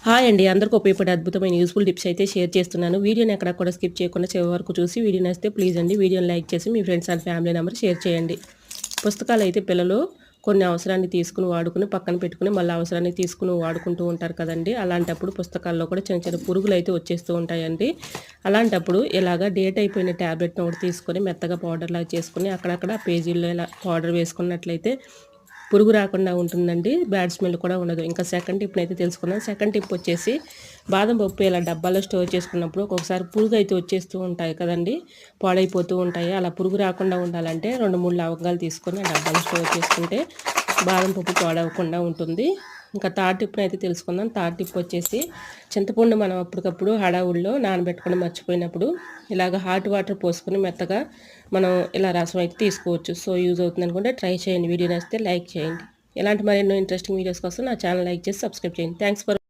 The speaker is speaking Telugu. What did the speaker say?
హాయ్ అండి. అందరికి ఉపయోగపడే అద్భుతమైన యూజ్‌ఫుల్ టిప్స్ అయితే షేర్ చేస్తున్నాను. వీడియోని ఎక్కడ కూడా స్కిప్ చేయకుండా చివరి వరకు చూసి వీడియో నచ్చితే ప్లీజ్ అండి వీడియోని లైక్ చేసి మీ friends and family number share చేయండి. పుస్తకాలైతే పిల్లలు కొన్ని అవసరాన్ని తీసుకొని వాడుకొని పక్కన పెట్టుకొని మళ్ళీ అవసరాన్ని తీసుకొని వాడుకుంటూ ఉంటారు కదండీ! అలాంటప్పుడు పుస్తకాల్లో కూడా చిన్న చిన్న పురుగులైతే వచ్చేస్తూ ఉంటాయండి. అలాంటప్పుడు ఇలాగా డేట్ అయిపోయిన టాబ్లెట్‌ని ఒకటి తీసుకొని మెత్తగా పౌడర్‌లాగా చేసుకొని అక్కడక్కడ పేజీల్లో ఇలా పౌడర్ వేసుకున్నట్లయితే పురుగు రాకుండా ఉంటుందండి. బ్యాడ్ స్మెల్ కూడా ఉండదు. ఇంకా సెకండ్ టిప్‌నైతే తెలుసుకుందాం. సెకండ్ టిప్ వచ్చేసి బాదం పప్పు ఇలా డబ్బాలో స్టోర్ చేసుకున్నప్పుడు ఒక్కొక్కసారి పురుగైతే వచ్చేస్తూ ఉంటాయి కదండీ! పాడైపోతూ ఉంటాయి. అలా పురుగు రాకుండా ఉండాలంటే 2, 3 లవంగాలు తీసుకొని ఆ డబ్బాలో స్టోర్ చేసుకుంటే బాదం పప్పు పాడవకుండా ఉంటుంది. ఇంకా థర్డ్ టిప్‌నైతే తెలుసుకుందాం. థర్డ్ టిప్ వచ్చేసి చింతపండు మనం అప్పటికప్పుడు హడావుడిలో నానబెట్టుకొని మర్చిపోయినప్పుడు ఇలాగ హాట్ వాటర్ పోసుకొని మెత్తగా మనం ఇలా రసం అయితే తీసుకోవచ్చు. సో, యూజ్ అవుతుందనుకుంటే ట్రై చేయండి. వీడియో నచ్చితే లైక్ చేయండి. ఇలాంటి మరెన్నో ఇంట్రెస్టింగ్ వీడియోస్ కోసం నా ఛానల్ లైక్ చేసి సబ్స్క్రైబ్ చేయండి. Thanks for